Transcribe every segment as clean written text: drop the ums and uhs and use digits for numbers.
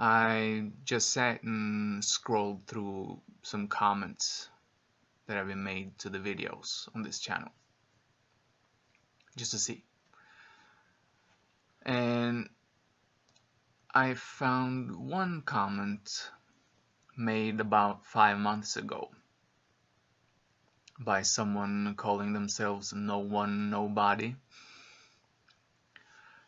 I just sat and scrolled through some comments that have been made to the videos on this channel just to see. And I found one comment made about 5 months ago by someone calling themselves No One Nobody.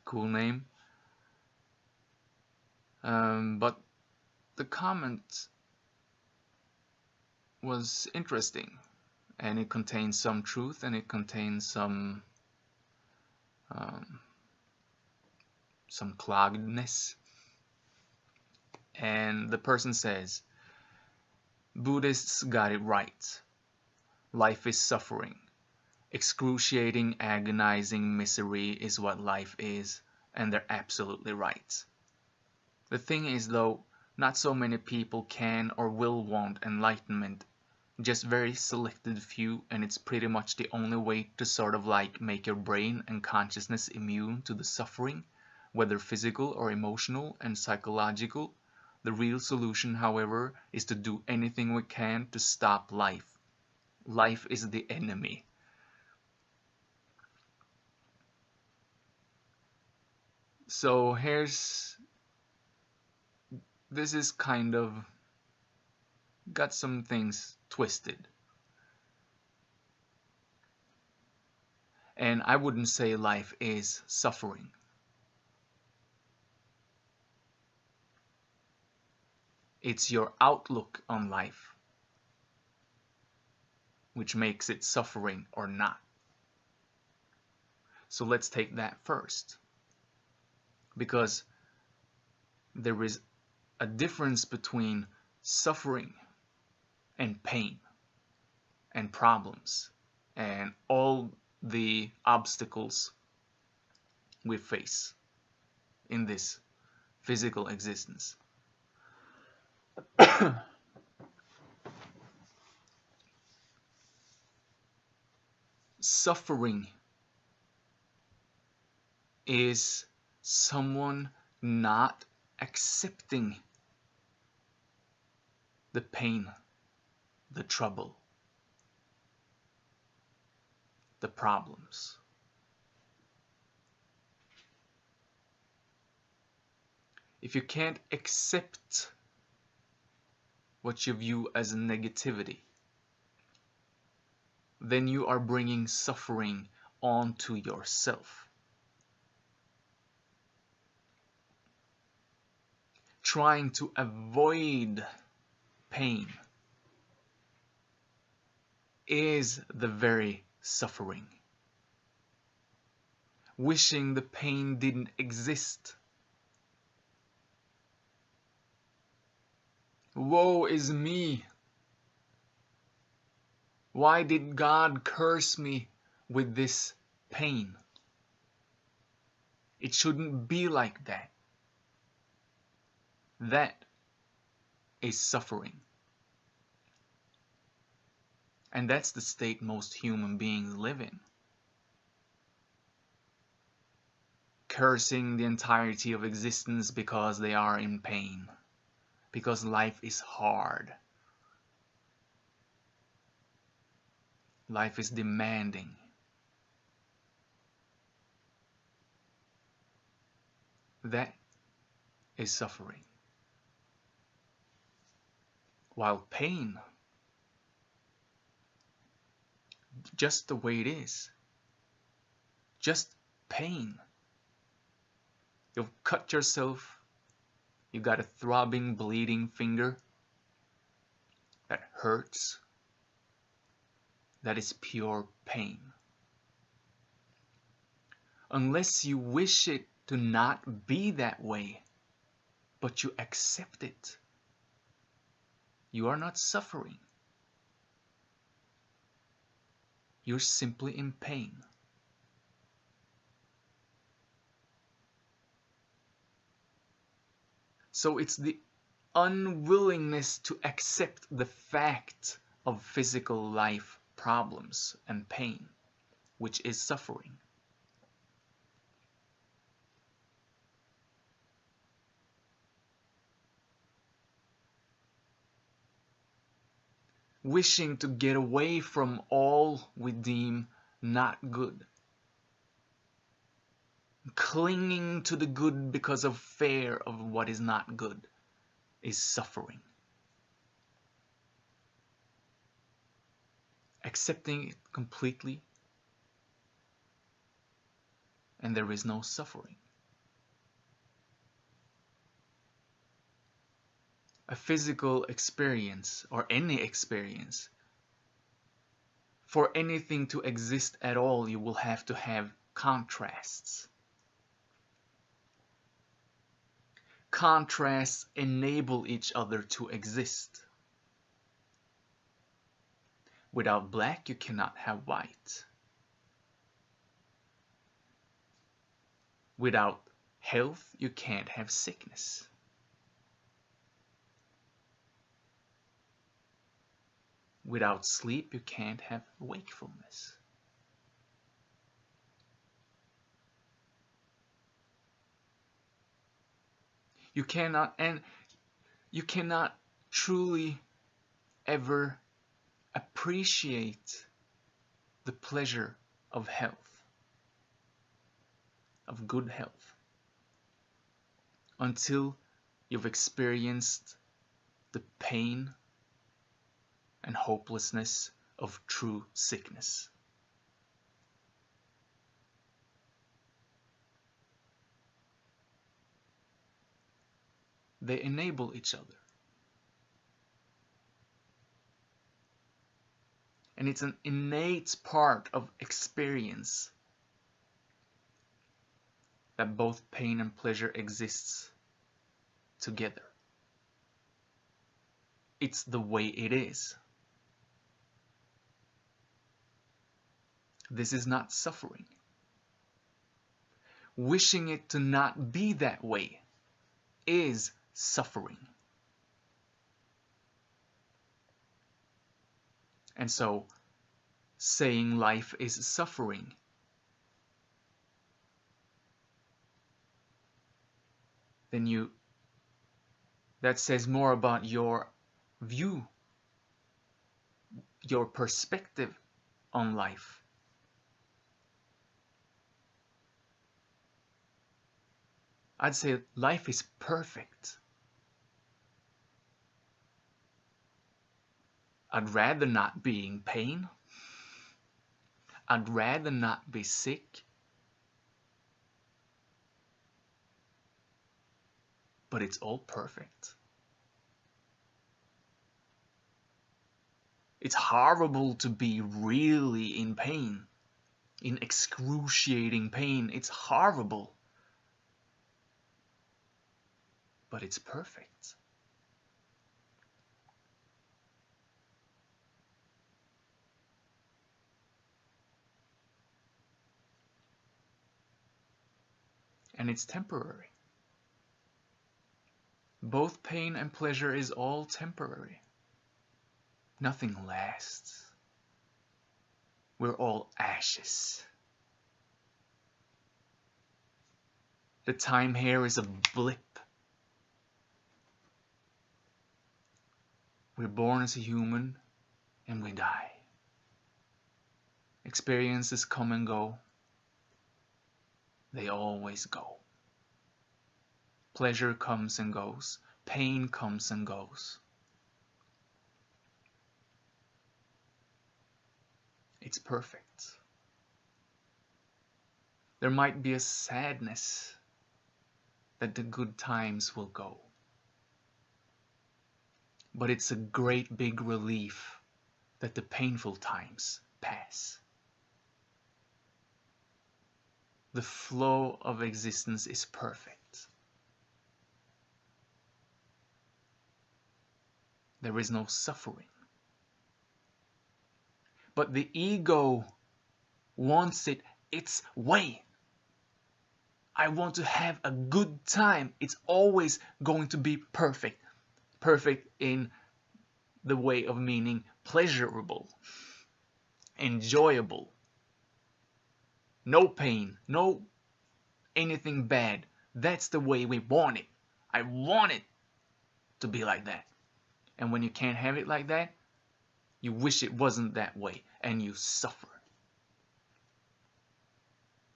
Cool name. But the comment was interesting, and it contains some truth, and it contains some cloggedness. And the person says, Buddhists got it right. Life is suffering. Excruciating, agonizing misery is what life is, and they're absolutely right. The thing is, though, not so many people can or will want enlightenment, just very selected few, and it's pretty much the only way to sort of like make your brain and consciousness immune to the suffering, whether physical or emotional and psychological. The real solution, however, is to do anything we can to stop life. Life is the enemy. So this is kind of got some things twisted. And I wouldn't say life is suffering. It's your outlook on life which makes it suffering or not. So let's take that first. Because there is a difference between suffering and pain and problems and all the obstacles we face in this physical existence. Suffering is someone not accepting the pain, the trouble, the problems. If you can't accept what you view as negativity, then you are bringing suffering onto yourself. Trying to avoid pain is the very suffering. Wishing the pain didn't exist. Woe is me. Why did God curse me with this pain? It shouldn't be like that. That is suffering. And that's the state most human beings live in. Cursing the entirety of existence because they are in pain. Because life is hard. Life is demanding. That is suffering. While pain, just the way it is, just pain. You've cut yourself, you got a throbbing, bleeding finger that hurts. That is pure pain. Unless you wish it to not be that way, but you accept it, you are not suffering. You're simply in pain. So it's the unwillingness to accept the fact of physical life problems and pain, which is suffering. wishing to get away from all we deem not good, clinging to the good because of fear of what is not good, is suffering. Accepting it completely, and there is no suffering. A physical experience, or any experience, for anything to exist at all, you will have to have contrasts. Contrasts enable each other to exist. Without black, you cannot have white. Without health, you can't have sickness. Without sleep, you can't have wakefulness. You cannot truly ever appreciate the pleasure of health, of good health, until you've experienced the pain and hopelessness of true sickness. They enable each other. And it's an innate part of experience that both pain and pleasure exists together. It's the way it is. This is not suffering. Wishing it to not be that way is suffering. And so, saying life is suffering then that says more about your view, your perspective on life. I'd say life is perfect. I'd rather not be in pain. I'd rather not be sick. But it's all perfect. It's horrible to be really in pain, in excruciating pain. It's horrible. But it's perfect. And it's temporary. Both pain and pleasure is all temporary. Nothing lasts. We're all ashes. The time here is a blip. We're born as a human and we die. Experiences come and go. They always go. Pleasure comes and goes. Pain comes and goes. It's perfect. There might be a sadness that the good times will go. But it's a great big relief that the painful times pass. The flow of existence is perfect. There is no suffering. But the ego wants it its way. I want to have a good time. It's always going to be perfect. Perfect in the way of meaning pleasurable, enjoyable. No pain, no anything bad. That's the way we want it. I want it to be like that. And when you can't have it like that, You wish it wasn't that way, and you suffer.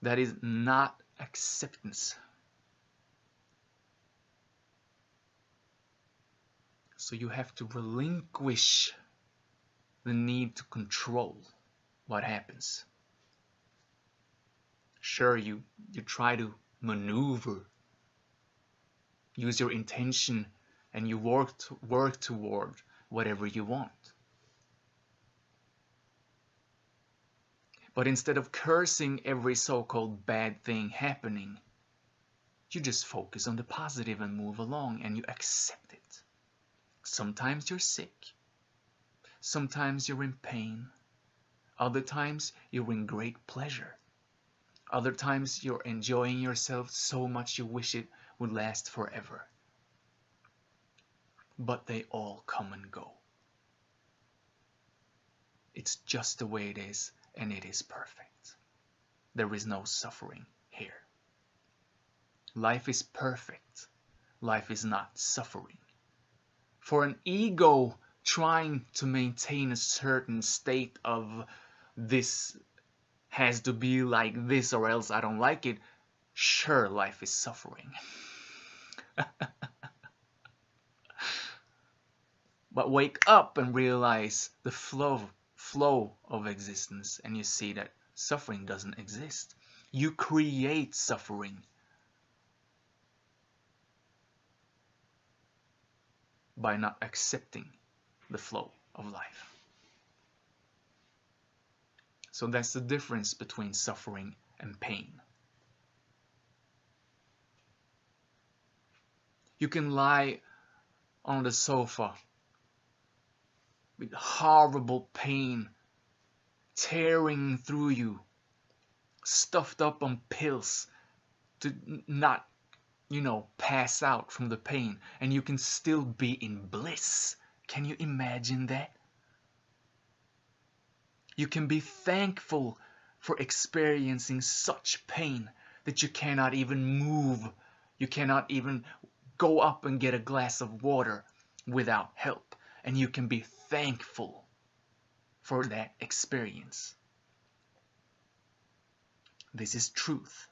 That is not acceptance. So you have to relinquish the need to control what happens. Sure, you try to maneuver, use your intention, and you work toward whatever you want. But instead of cursing every so-called bad thing happening, you just focus on the positive and move along, and you accept it. Sometimes you're sick. Sometimes you're in pain. Other times you're in great pleasure. Other times you're enjoying yourself so much you wish it would last forever. But they all come and go. It's just the way it is, and it is perfect. There is no suffering here. Life is perfect. Life is not suffering. For an ego trying to maintain a certain state of this has to be like this or else I don't like it, sure, life is suffering. But wake up and realize the flow of existence, and you see that suffering doesn't exist. You create suffering by not accepting the flow of life. So that's the difference between suffering and pain. You can lie on the sofa with horrible pain tearing through you, stuffed up on pills to not, pass out from the pain, and you can still be in bliss. Can you imagine that? You can be thankful for experiencing such pain that you cannot even move. You cannot even go up and get a glass of water without help. And you can be thankful for that experience. This is truth.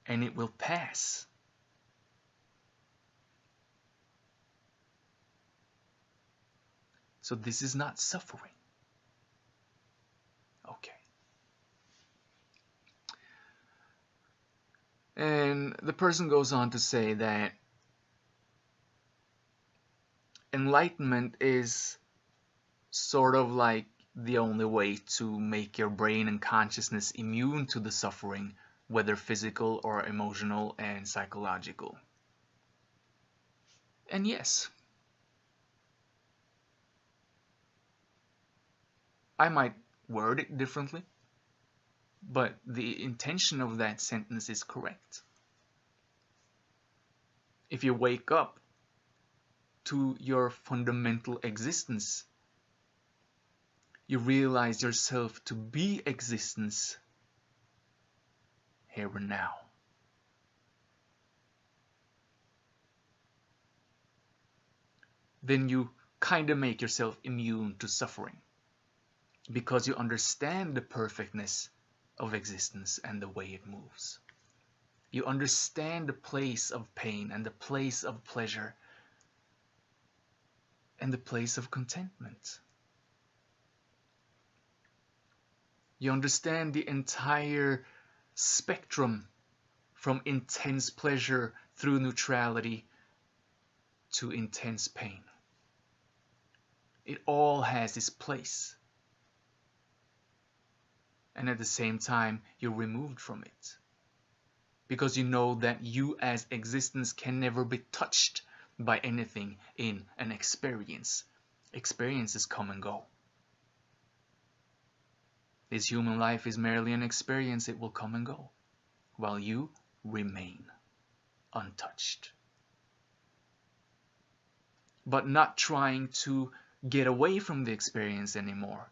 And it will pass. So this is not suffering. Okay. And the person goes on to say that enlightenment is sort of like the only way to make your brain and consciousness immune to the suffering, whether physical or emotional and psychological. And yes, I might word it differently, but the intention of that sentence is correct. If you wake up to your fundamental existence, you realize yourself to be existence here and now. Then you kind of make yourself immune to suffering, because you understand the perfectness of existence and the way it moves. You understand the place of pain and the place of pleasure and the place of contentment. You understand the entire spectrum from intense pleasure through neutrality to intense pain. It all has its place. And at the same time, you're removed from it. Because you know that you as existence can never be touched by anything in an experience. Experiences come and go. This human life is merely an experience. It will come and go, while you remain untouched. But not trying to get away from the experience anymore,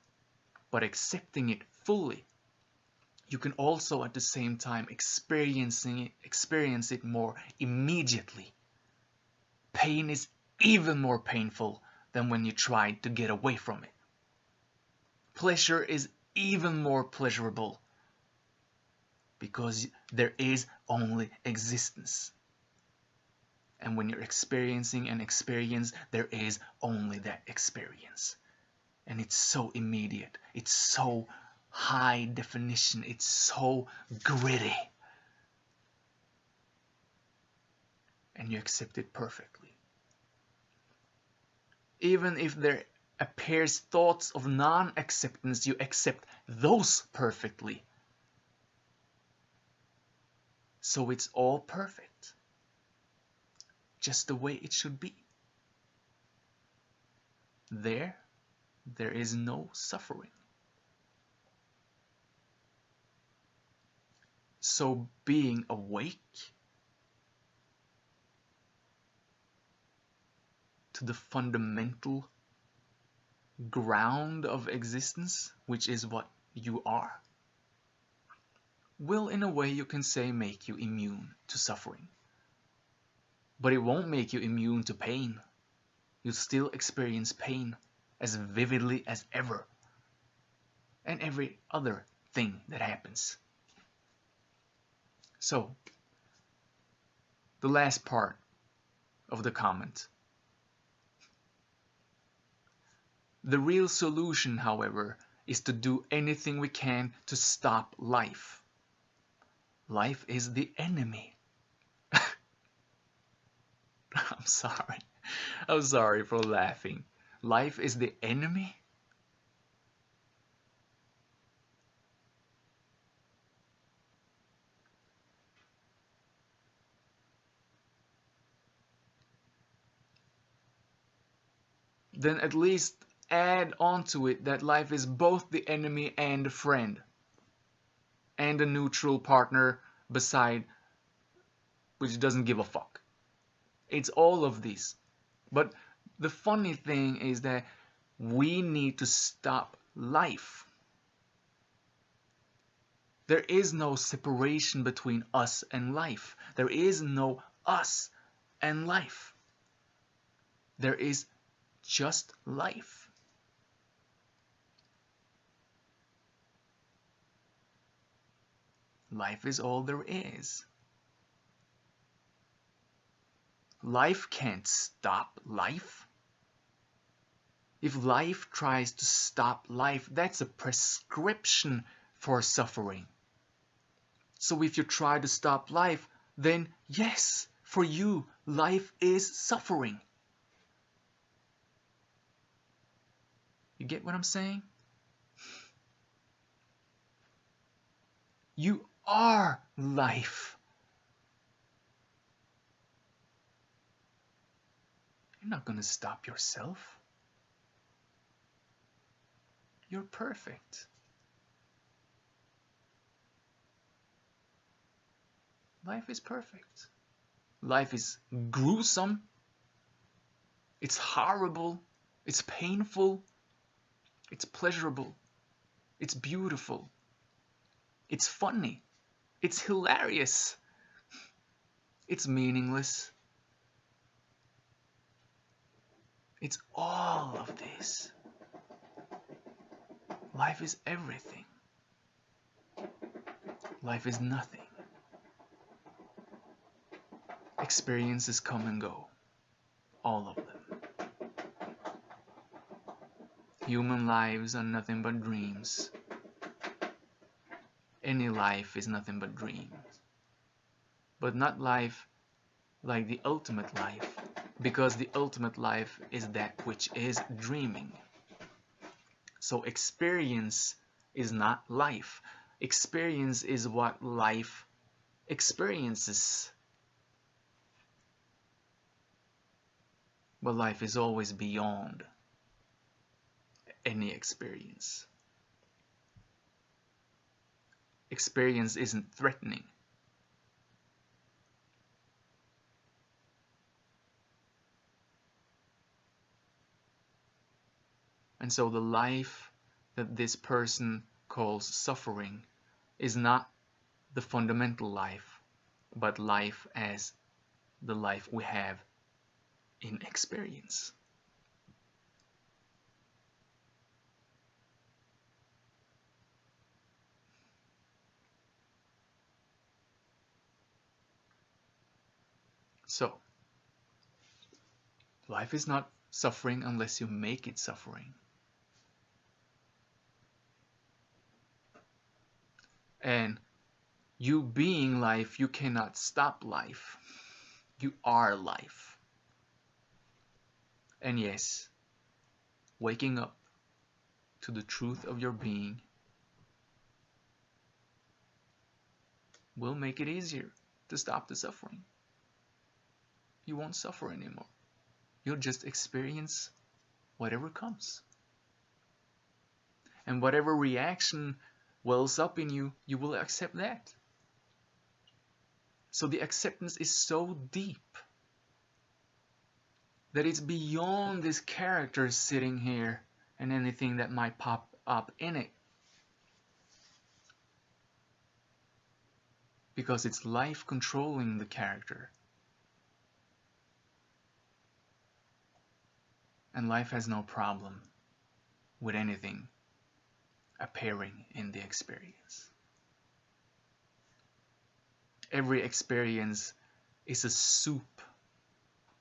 but accepting it fully. You can also at the same time experience it more immediately. Pain is even more painful than when you try to get away from it. Pleasure is even more pleasurable because there is only existence. And when you're experiencing an experience, there is only that experience. And it's so immediate. It's so high definition. It's so gritty. And you accept it perfectly. Even if there appears thoughts of non-acceptance, you accept those perfectly. So it's all perfect. Just the way it should be. There is no suffering. So being awake to the fundamental ground of existence, which is what you are, will, in a way you can say, make you immune to suffering. But it won't make you immune to pain. You'll still experience pain as vividly as ever. And every other thing that happens. So, the last part of the comment. The real solution, however, is to do anything we can to stop life. Life is the enemy. I'm sorry. I'm sorry for laughing. Life is the enemy? Then at least add onto it that life is both the enemy and a friend. And a neutral partner beside, which doesn't give a fuck. It's all of these. But the funny thing is that we need to stop life. There is no separation between us and life. There is no us and life. There is just life. Life is all there is. Life can't stop life. If life tries to stop life, that's a prescription for suffering. So if you try to stop life, then yes, for you, life is suffering. You get what I'm saying? You are life. You're not going to stop yourself. You're perfect. Life is perfect. Life is gruesome. It's horrible. It's painful. It's pleasurable. It's beautiful. It's funny. It's hilarious. It's meaningless. It's all of this. Life is everything. Life is nothing. Experiences come and go. All of them. Human lives are nothing but dreams. Any life is nothing but dreams. But not life like the ultimate life, because the ultimate life is that which is dreaming. So experience is not life. Experience is what life experiences. But life is always beyond any experience. Experience isn't threatening. And so the life that this person calls suffering is not the fundamental life, but life as the life we have in experience. So, life is not suffering unless you make it suffering. And you being life, you cannot stop life. You are life. And yes, waking up to the truth of your being will make it easier to stop the suffering. You won't suffer anymore. You'll just experience whatever comes. And whatever reaction wells up in you, you will accept that. So the acceptance is so deep that it's beyond this character sitting here and anything that might pop up in it. Because it's life controlling the character. And life has no problem with anything appearing in the experience. Every experience is a soup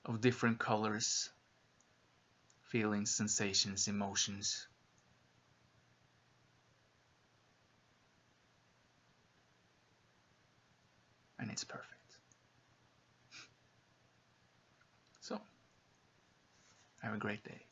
of different colors, feelings, sensations, emotions. And it's perfect. So, have a great day.